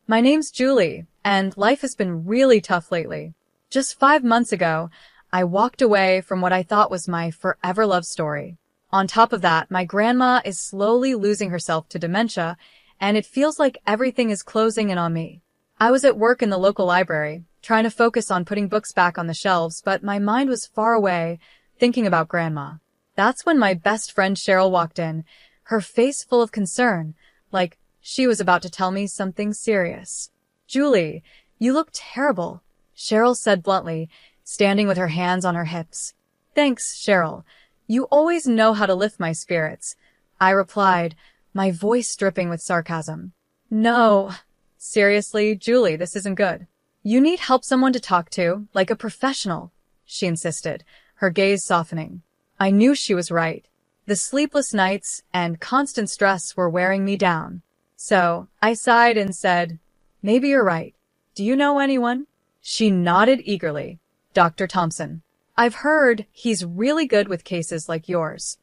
My name's Julie, and life has been really tough lately. Just 5 months ago, I walked away from what I thought was my forever love story. On top of that, my grandma is slowly losing herself to dementia, and it feels like everything is closing in on me. I was at work in the local library, trying to focus on putting books back on the shelves, but my mind was far away, thinking about Grandma. That's when my best friend Cheryl walked in, her face full of concern, like she was about to tell me something serious. "Julie, you look terrible," Cheryl said bluntly, standing with her hands on her hips. "Thanks, Cheryl. You always know how to lift my spirits," I replied, my voice dripping with sarcasm. "No. Seriously, Julie, this isn't good. You need someone to talk to, like a professional," she insisted, her gaze softening. I knew she was right. The sleepless nights and constant stress were wearing me down. So, I sighed and said, "Maybe you're right. Do you know anyone?" She nodded eagerly. "Dr. Thompson. I've heard he's really good with cases like yours.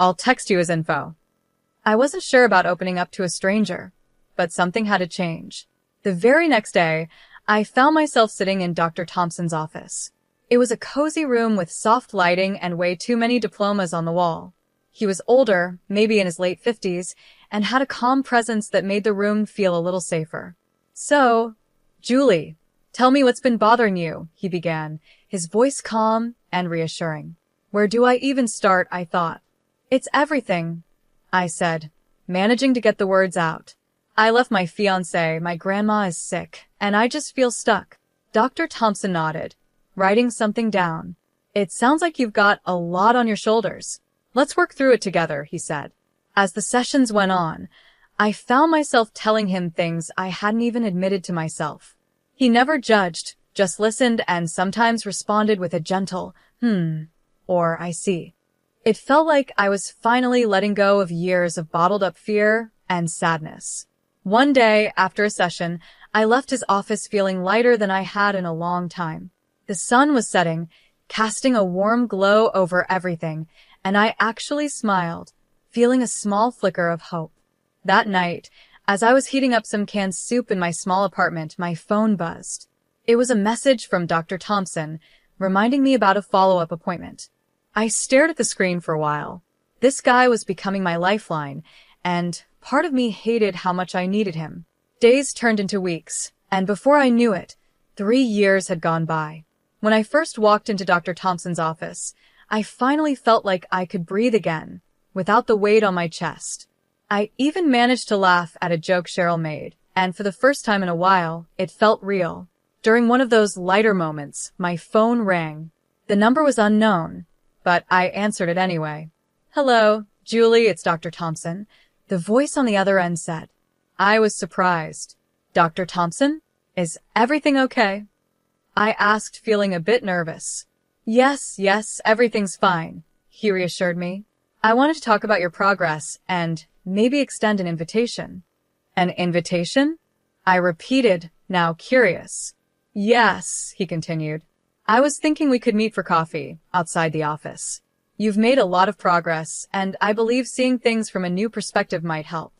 I'll text you his info." I wasn't sure about opening up to a stranger, but something had to change. The very next day, I found myself sitting in Dr. Thompson's office. It was a cozy room with soft lighting and way too many diplomas on the wall. He was older, maybe in his late 50s, and had a calm presence that made the room feel a little safer. "So, Julie, tell me what's been bothering you," he began, his voice calm and reassuring. "Where do I even start?" I thought. "It's everything," I said, managing to get the words out. "I left my fiancé, my grandma is sick, and I just feel stuck." Dr. Thompson nodded, writing something down. "It sounds like you've got a lot on your shoulders. Let's work through it together," he said. As the sessions went on, I found myself telling him things I hadn't even admitted to myself. He never judged, just listened and sometimes responded with a gentle, or "I see." It felt like I was finally letting go of years of bottled-up fear and sadness. One day, after a session, I left his office feeling lighter than I had in a long time. The sun was setting, casting a warm glow over everything, and I actually smiled, feeling a small flicker of hope. That night, as I was heating up some canned soup in my small apartment, my phone buzzed. It was a message from Dr. Thompson, reminding me about a follow-up appointment. I stared at the screen for a while. This guy was becoming my lifeline, and part of me hated how much I needed him. Days turned into weeks, and before I knew it, 3 years had gone by. When I first walked into Dr. Thompson's office, I finally felt like I could breathe again, without the weight on my chest. I even managed to laugh at a joke Cheryl made, and for the first time in a while, it felt real. During one of those lighter moments, my phone rang. The number was unknown, but I answered it anyway. "Hello, Julie, it's Dr. Thompson," the voice on the other end said. I was surprised. "Dr. Thompson? Is everything okay?" I asked, feeling a bit nervous. Yes, everything's fine," he reassured me. "I wanted to talk about your progress and maybe extend an invitation." "An invitation?" I repeated, now curious. "Yes," he continued. "I was thinking we could meet for coffee, outside the office. You've made a lot of progress, and I believe seeing things from a new perspective might help."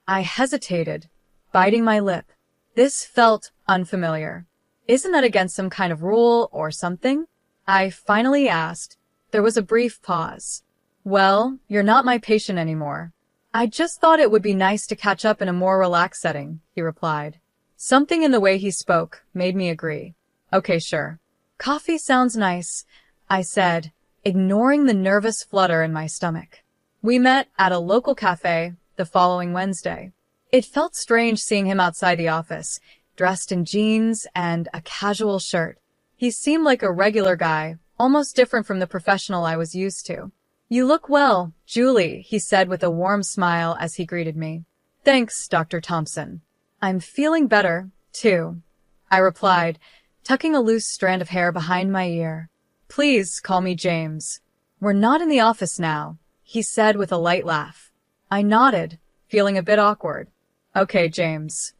I hesitated, biting my lip. This felt unfamiliar. "Isn't that against some kind of rule or something?" I finally asked. There was a brief pause. "Well, you're not my patient anymore. I just thought it would be nice to catch up in a more relaxed setting," he replied. Something in the way he spoke made me agree. "Okay, sure. Coffee sounds nice," I said, ignoring the nervous flutter in my stomach. We met at a local cafe the following Wednesday. It felt strange seeing him outside the office, dressed in jeans and a casual shirt. He seemed like a regular guy, almost different from the professional I was used to. "You look well, Julie," he said with a warm smile as he greeted me. "Thanks, Dr. Thompson. I'm feeling better, too," I replied, tucking a loose strand of hair behind my ear. "Please call me James." "We're not in the office now," he said with a light laugh. I nodded, feeling a bit awkward. "Okay, James."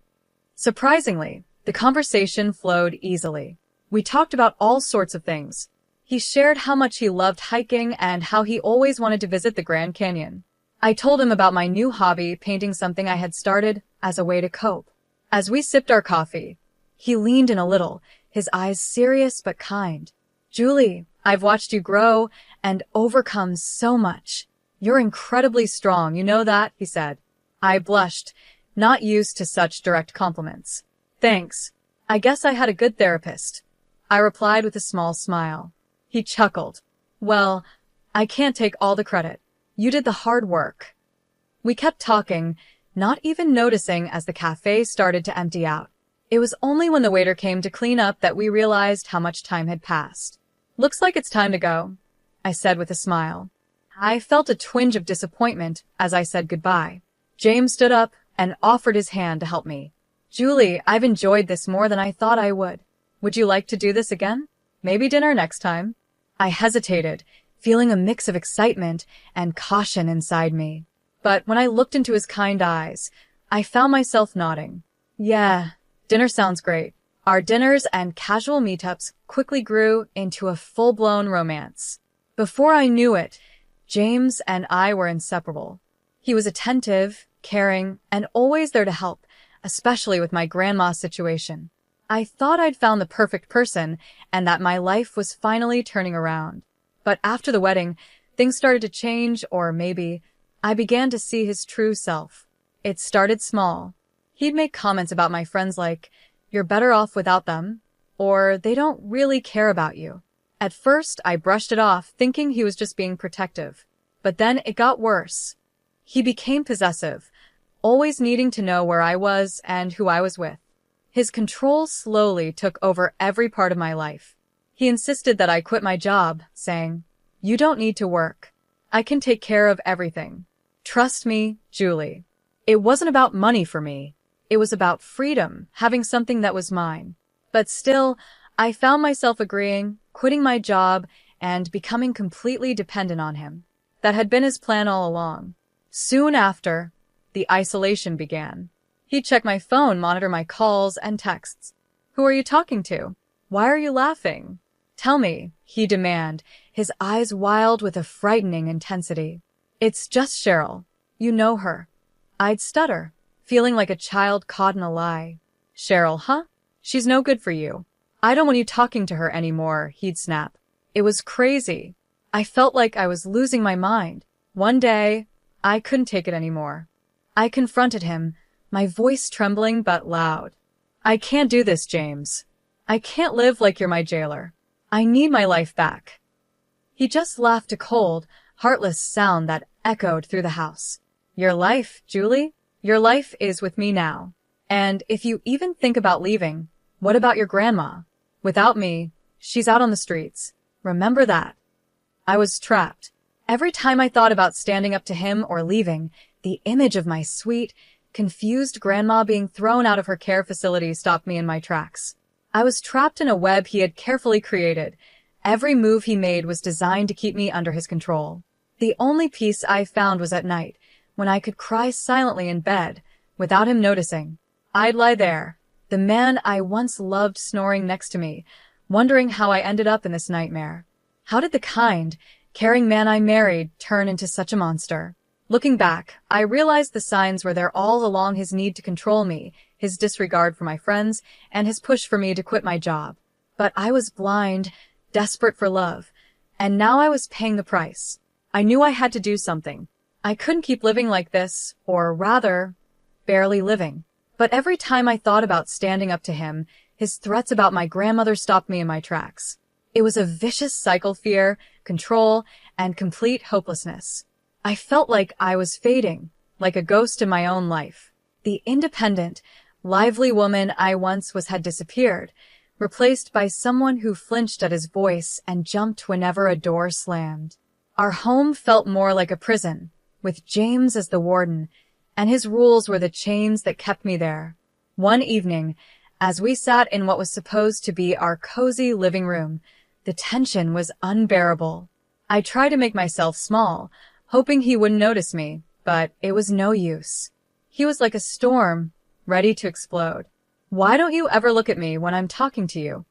Surprisingly, the conversation flowed easily. We talked about all sorts of things. He shared how much he loved hiking and how he always wanted to visit the Grand Canyon. I told him about my new hobby, painting, something I had started as a way to cope. As we sipped our coffee, he leaned in a little, his eyes serious but kind. Julie, I've watched you grow and overcome so much. You're incredibly strong, you know that, he said. I blushed, not used to such direct compliments. Thanks. I guess I had a good therapist. I replied with a small smile. He chuckled. Well, I can't take all the credit. You did the hard work. We kept talking, not even noticing as the cafe started to empty out. It was only when the waiter came to clean up that we realized how much time had passed. Looks like it's time to go, I said with a smile. I felt a twinge of disappointment as I said goodbye. James stood up and offered his hand to help me. Julie, I've enjoyed this more than I thought I would. Would you like to do this again? Maybe dinner next time? I hesitated, feeling a mix of excitement and caution inside me. But when I looked into his kind eyes, I found myself nodding. Yeah, dinner sounds great. Our dinners and casual meetups quickly grew into a full-blown romance. Before I knew it, James and I were inseparable. He was attentive, caring, and always there to help, especially with my grandma's situation. I thought I'd found the perfect person and that my life was finally turning around. But after the wedding, things started to change, or maybe I began to see his true self. It started small. He'd make comments about my friends like, "You're better off without them," or "They don't really care about you." At first, I brushed it off, thinking he was just being protective. But then it got worse. He became possessive, always needing to know where I was and who I was with. His control slowly took over every part of my life. He insisted that I quit my job, saying, "You don't need to work. I can take care of everything. Trust me, Julie." It wasn't about money for me. It was about freedom, having something that was mine. But still, I found myself agreeing, quitting my job, and becoming completely dependent on him. That had been his plan all along. Soon after, the isolation began. He'd check my phone, monitor my calls and texts. "Who are you talking to? Why are you laughing? Tell me," he'd demand, his eyes wild with a frightening intensity. "It's just Cheryl. You know her." I'd stutter, feeling like a child caught in a lie. "Cheryl, huh? She's no good for you. I don't want you talking to her anymore," he'd snap. It was crazy. I felt like I was losing my mind. One day, I couldn't take it anymore. I confronted him, my voice trembling but loud. "I can't do this, James. I can't live like you're my jailer. I need my life back." He just laughed a cold, heartless sound that echoed through the house. "Your life, Julie? Your life is with me now. And if you even think about leaving, what about your grandma? Without me, she's out on the streets. Remember that." I was trapped. Every time I thought about standing up to him or leaving, the image of my sweet, confused grandma being thrown out of her care facility stopped me in my tracks. I was trapped in a web he had carefully created. Every move he made was designed to keep me under his control. The only peace I found was at night, when I could cry silently in bed, without him noticing. I'd lie there, the man I once loved snoring next to me, wondering how I ended up in this nightmare. How did the kind, caring man I married turn into such a monster? Looking back, I realized the signs were there all along: his need to control me, his disregard for my friends, and his push for me to quit my job. But I was blind, desperate for love, and now I was paying the price. I knew I had to do something. I couldn't keep living like this, or rather, barely living. But every time I thought about standing up to him, his threats about my grandmother stopped me in my tracks. It was a vicious cycle: fear, control, and complete hopelessness. I felt like I was fading, like a ghost in my own life. The independent, lively woman I once was had disappeared, replaced by someone who flinched at his voice and jumped whenever a door slammed. Our home felt more like a prison, with James as the warden, and his rules were the chains that kept me there. One evening, as we sat in what was supposed to be our cozy living room, the tension was unbearable. I tried to make myself small, hoping he wouldn't notice me, but it was no use. He was like a storm, ready to explode. "Why don't you ever look at me when I'm talking to you?"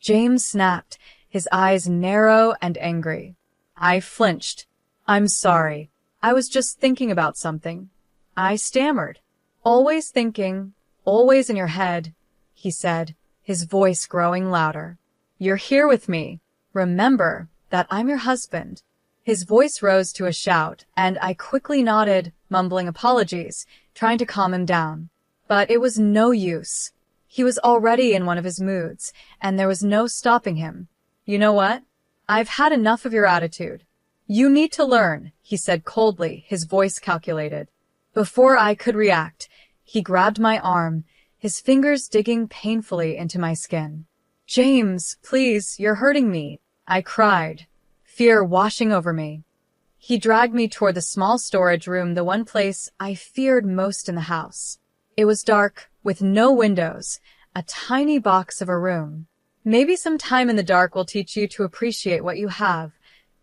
James snapped, his eyes narrow and angry. I flinched. "I'm sorry. I was just thinking about something." I stammered. "Always thinking? always in your head, he said, his voice growing louder. You're here with me. Remember that I'm your husband. His voice rose to a shout, and I quickly nodded, mumbling apologies, trying to calm him down. But it was no use. He was already in one of his moods, and there was no stopping him. You know what? I've had enough of your attitude. You need to learn, he said coldly, his voice calculated. Before I could react, he grabbed my arm, his fingers digging painfully into my skin. James, please, you're hurting me, I cried, fear washing over me. He dragged me toward the small storage room, the one place I feared most in the house. It was dark, with no windows, a tiny box of a room. Maybe some time in the dark will teach you to appreciate what you have,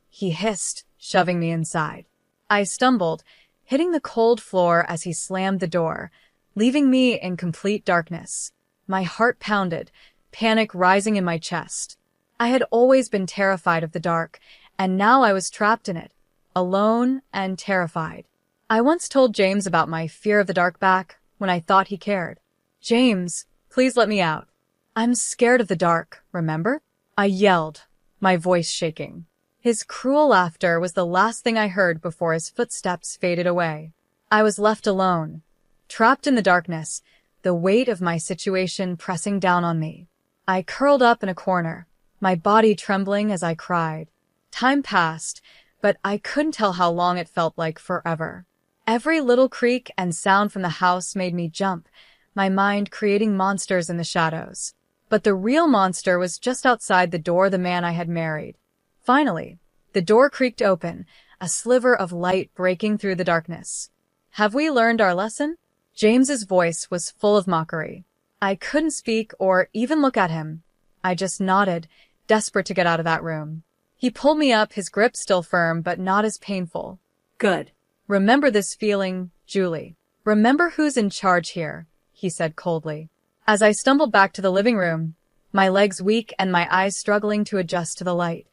he hissed, shoving me inside. I stumbled, hitting the cold floor as he slammed the door, leaving me in complete darkness. My heart pounded, panic rising in my chest. I had always been terrified of the dark, and now I was trapped in it, alone and terrified. I once told James about my fear of the dark back when I thought he cared. James, please let me out. I'm scared of the dark, remember? I yelled, my voice shaking. His cruel laughter was the last thing I heard before his footsteps faded away. I was left alone, trapped in the darkness, the weight of my situation pressing down on me. I curled up in a corner, my body trembling as I cried. Time passed, but I couldn't tell how long it felt like forever. Every little creak and sound from the house made me jump, my mind creating monsters in the shadows. But the real monster was just outside the door, the man I had married. Finally, the door creaked open, a sliver of light breaking through the darkness. Have we learned our lesson? James's voice was full of mockery. I couldn't speak or even look at him. I just nodded, desperate to get out of that room. He pulled me up, his grip still firm, but not as painful. Good. Remember this feeling, Julie. Remember who's in charge here, he said coldly. As I stumbled back to the living room, my legs weak and my eyes struggling to adjust to the light,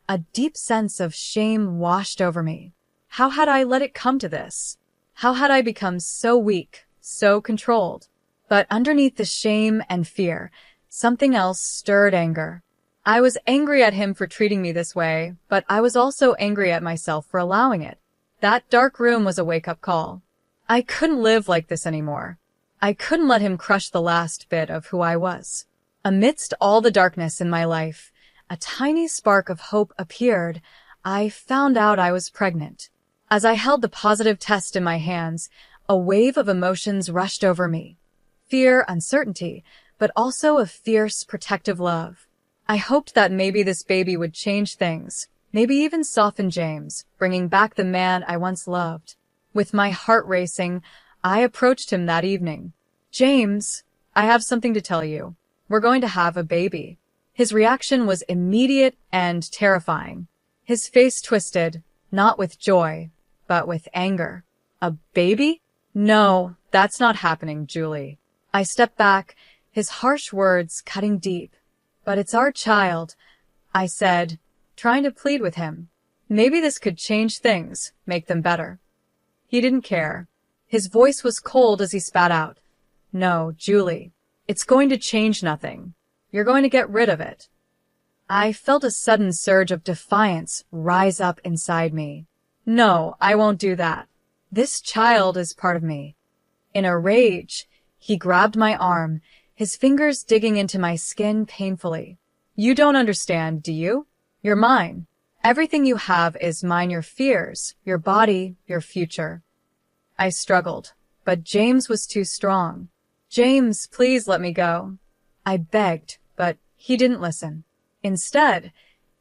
a deep sense of shame washed over me. How had I let it come to this? How had I become so weak, so controlled? But underneath the shame and fear, something else stirred anger. I was angry at him for treating me this way, but I was also angry at myself for allowing it. That dark room was a wake-up call. I couldn't live like this anymore. I couldn't let him crush the last bit of who I was. Amidst all the darkness in my life, a tiny spark of hope appeared. I found out I was pregnant. As I held the positive test in my hands, a wave of emotions rushed over me. Fear, uncertainty, but also a fierce, protective love. I hoped that maybe this baby would change things, maybe even soften James, bringing back the man I once loved. With my heart racing, I approached him that evening. James, I have something to tell you. We're going to have a baby. His reaction was immediate and terrifying. His face twisted, not with joy, but with anger. A baby? No, that's not happening, Julie. I stepped back, his harsh words cutting deep. But it's our child, I said, trying to plead with him. Maybe this could change things, make them better. He didn't care. His voice was cold as he spat out. No, Julie, it's going to change nothing. You're going to get rid of it. I felt a sudden surge of defiance rise up inside me. No, I won't do that. This child is part of me. In a rage, he grabbed my arm, his fingers digging into my skin painfully. You don't understand, do you? You're mine. Everything you have is mine, your fears, your body, your future. I struggled, but James was too strong. James, please let me go. I begged, but he didn't listen. Instead,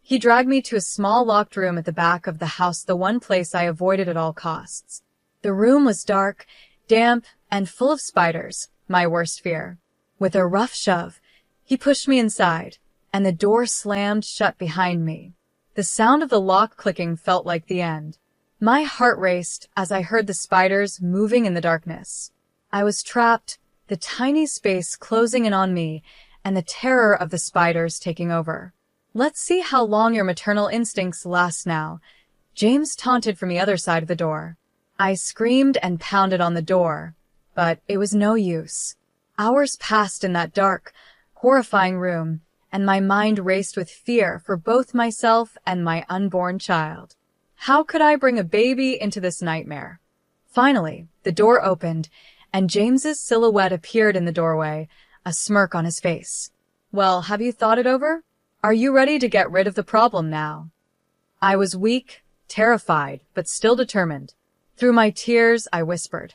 he dragged me to a small locked room at the back of the house, the one place I avoided at all costs. The room was dark, damp, and full of spiders, my worst fear. With a rough shove, he pushed me inside, and the door slammed shut behind me. The sound of the lock clicking felt like the end. My heart raced as I heard the spiders moving in the darkness. I was trapped, the tiny space closing in on me, and the terror of the spiders taking over. Let's see how long your maternal instincts last now, James taunted from the other side of the door. I screamed and pounded on the door, but it was no use. Hours passed in that dark, horrifying room, and my mind raced with fear for both myself and my unborn child. How could I bring a baby into this nightmare? Finally, the door opened, and James's silhouette appeared in the doorway, a smirk on his face. Well, have you thought it over? Are you ready to get rid of the problem now? I was weak, terrified, but still determined. Through my tears, I whispered,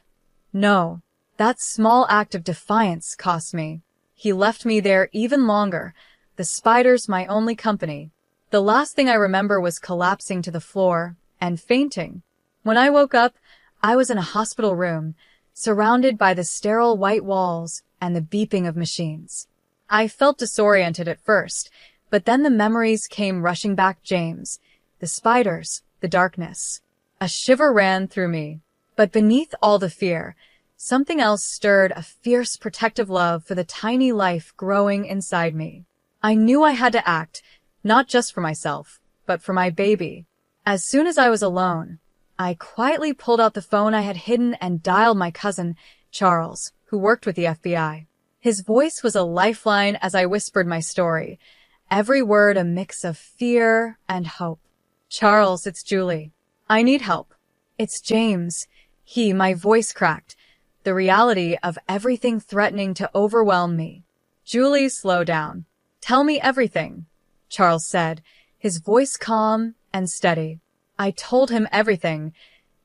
"No, that small act of defiance cost me." He left me there even longer, the spiders my only company. The last thing I remember was collapsing to the floor and fainting. When I woke up, I was in a hospital room, surrounded by the sterile white walls and the beeping of machines. I felt disoriented at first, but then the memories came rushing back. James, the spiders, the darkness. A shiver ran through me, but beneath all the fear, something else stirred, a fierce protective love for the tiny life growing inside me. I knew I had to act, not just for myself, but for my baby. As soon as I was alone, I quietly pulled out the phone I had hidden and dialed my cousin, Charles, who worked with the FBI. His voice was a lifeline as I whispered my story, every word a mix of fear and hope. "Charles, it's Julie. I need help." "It's James." My voice cracked, the reality of everything threatening to overwhelm me. "Julie, slow down. Tell me everything," Charles said, his voice calm and steady. I told him everything,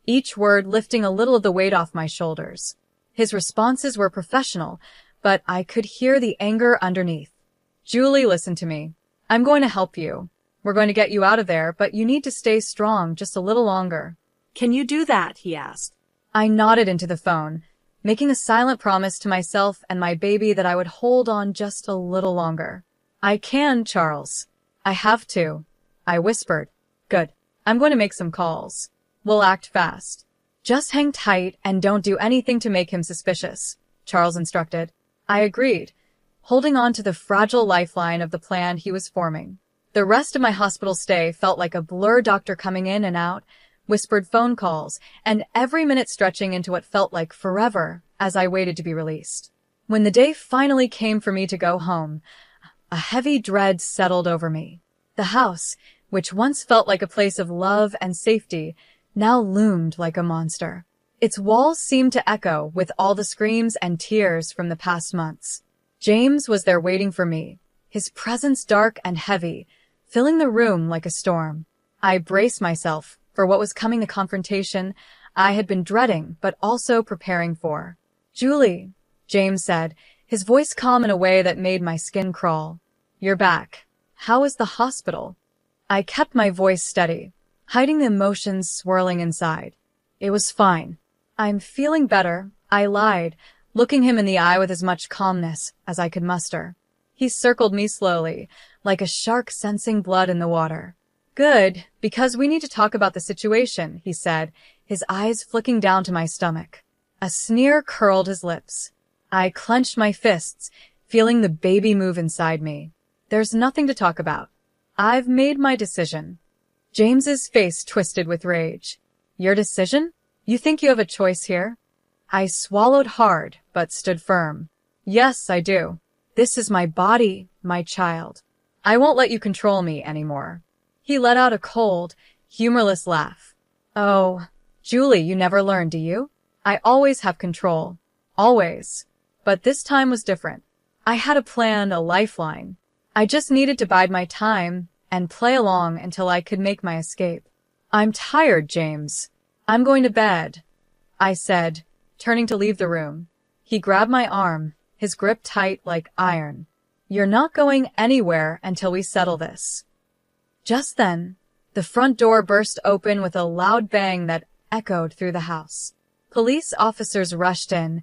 each word lifting a little of the weight off my shoulders. His responses were professional, but I could hear the anger underneath. "Julie, listen to me. I'm going to help you. We're going to get you out of there, but you need to stay strong just a little longer." "Can you do that?" he asked. I nodded into the phone, making a silent promise to myself and my baby that I would hold on just a little longer. "I can, Charles. I have to," I whispered. "Good. I'm going to make some calls. We'll act fast. Just hang tight and don't do anything to make him suspicious," Charles instructed. I agreed, holding on to the fragile lifeline of the plan he was forming. The rest of my hospital stay felt like a blur, doctor coming in and out, whispered phone calls, and every minute stretching into what felt like forever as I waited to be released. When the day finally came for me to go home, a heavy dread settled over me. The house, which once felt like a place of love and safety, now loomed like a monster. Its walls seemed to echo with all the screams and tears from the past months. James was there waiting for me, his presence dark and heavy, filling the room like a storm. I braced myself for what was coming, the confrontation I had been dreading but also preparing for. "Julie," James said, his voice calm in a way that made my skin crawl. "You're back. How is the hospital?" I kept my voice steady, hiding the emotions swirling inside. "It was fine. I'm feeling better," I lied, looking him in the eye with as much calmness as I could muster. He circled me slowly, like a shark sensing blood in the water. "Good, because we need to talk about the situation," he said, his eyes flicking down to my stomach. A sneer curled his lips. I clenched my fists, feeling the baby move inside me. "There's nothing to talk about. I've made my decision." James's face twisted with rage. "Your decision? You think you have a choice here?" I swallowed hard, but stood firm. "Yes, I do. This is my body, my child. I won't let you control me anymore." He let out a cold, humorless laugh. "Oh, Julie, you never learn, do you? I always have control. Always. But this time was different. I had a plan, a lifeline. I just needed to bide my time and play along until I could make my escape." "I'm tired, James. I'm going to bed," I said, turning to leave the room. He grabbed my arm, his grip tight like iron. "You're not going anywhere until we settle this." Just then, the front door burst open with a loud bang that echoed through the house. Police officers rushed in,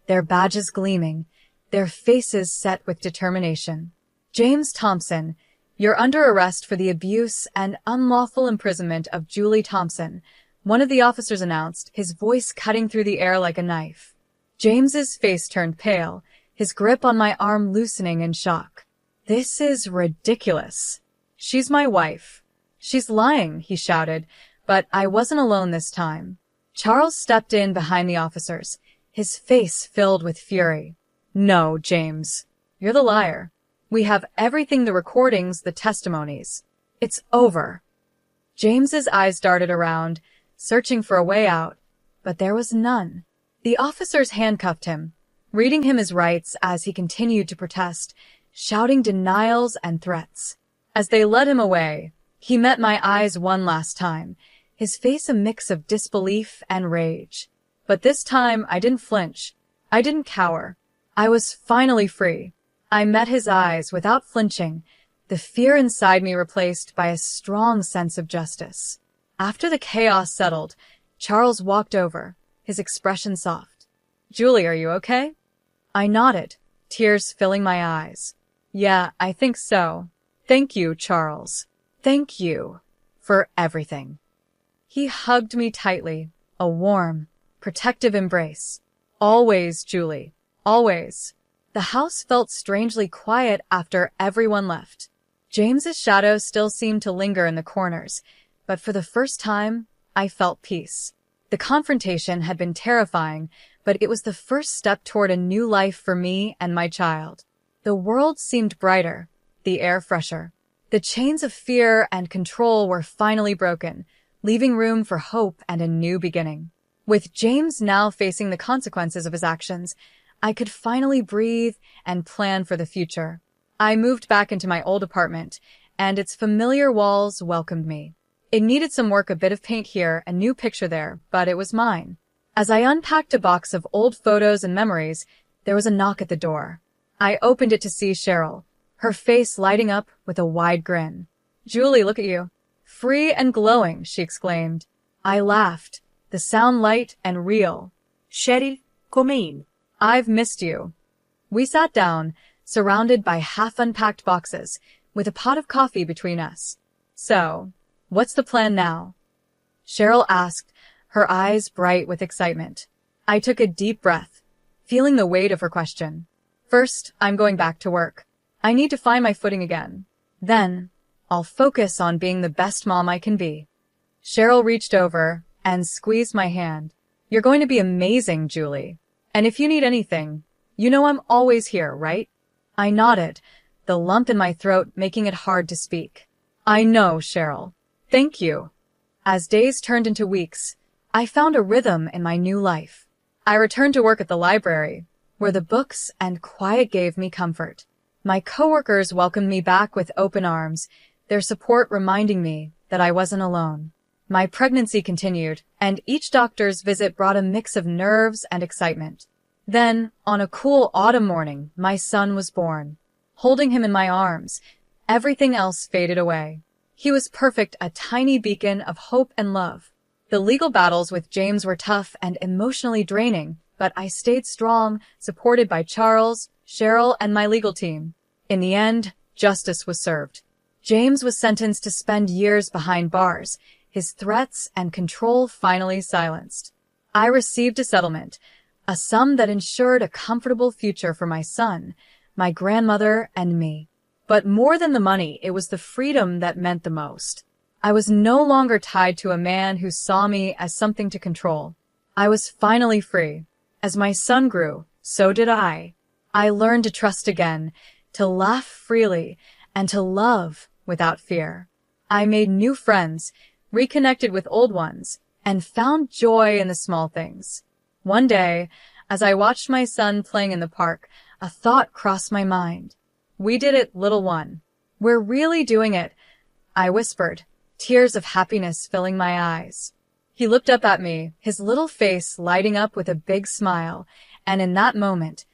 their badges gleaming, their faces set with determination. "James Thompson, you're under arrest for the abuse and unlawful imprisonment of Julie Thompson," one of the officers announced, his voice cutting through the air like a knife. James's face turned pale, his grip on my arm loosening in shock. "This is ridiculous. She's my wife." "She's lying," he shouted, but I wasn't alone this time. Charles stepped in behind the officers, his face filled with fury. No, James. You're the liar. We have everything, the recordings, the testimonies. It's over. James's eyes darted around, searching for a way out, but there was none. The officers handcuffed him, reading him his rights as he continued to protest, shouting denials and threats. As they led him away, he met my eyes one last time, his face a mix of disbelief and rage. But this time I didn't flinch. I didn't cower. I was finally free. I met his eyes without flinching, the fear inside me replaced by a strong sense of justice. After the chaos settled, Charles walked over, his expression soft. Julie, are you okay? I nodded, tears filling my eyes. Yeah, I think so. Thank you, Charles. Thank you for everything. He hugged me tightly, a warm, protective embrace. Always, Julie. Always. The house felt strangely quiet after everyone left. James's shadow still seemed to linger in the corners, but for the first time, I felt peace. The confrontation had been terrifying, but it was the first step toward a new life for me and my child. The world seemed brighter, the air fresher. The chains of fear and control were finally broken, leaving room for hope and a new beginning. With James now facing the consequences of his actions, I could finally breathe and plan for the future. I moved back into my old apartment, and its familiar walls welcomed me. It needed some work, a bit of paint here, a new picture there, but it was mine. As I unpacked a box of old photos and memories, there was a knock at the door. I opened it to see Cheryl, her face lighting up with a wide grin. Julie, look at you. Free and glowing, she exclaimed. I laughed, the sound light and real. Cheryl, come in. I've missed you. We sat down, surrounded by half-unpacked boxes, with a pot of coffee between us. So, what's the plan now? Cheryl asked, her eyes bright with excitement. I took a deep breath, feeling the weight of her question. First, I'm going back to work. I need to find my footing again. Then, I'll focus on being the best mom I can be. Cheryl reached over and squeezed my hand. You're going to be amazing, Julie. And if you need anything, you know I'm always here, right? I nodded, the lump in my throat making it hard to speak. I know, Cheryl. Thank you. As days turned into weeks, I found a rhythm in my new life. I returned to work at the library, where the books and quiet gave me comfort. My coworkers welcomed me back with open arms, their support reminding me that I wasn't alone. My pregnancy continued, and each doctor's visit brought a mix of nerves and excitement. Then, on a cool autumn morning, my son was born. Holding him in my arms, everything else faded away. He was perfect, a tiny beacon of hope and love. The legal battles with James were tough and emotionally draining, but I stayed strong, supported by Charles, Cheryl, and my legal team. In the end, justice was served. James was sentenced to spend years behind bars, his threats and control finally silenced. I received a settlement, a sum that ensured a comfortable future for my son, my grandmother, and me. But more than the money, it was the freedom that meant the most. I was no longer tied to a man who saw me as something to control. I was finally free. As my son grew, so did I. I learned to trust again, to laugh freely, and to love without fear. I made new friends, reconnected with old ones, and found joy in the small things. One day, as I watched my son playing in the park, a thought crossed my mind. We did it, little one. We're really doing it, I whispered, tears of happiness filling my eyes. He looked up at me, his little face lighting up with a big smile, and in that moment,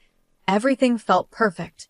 everything felt perfect.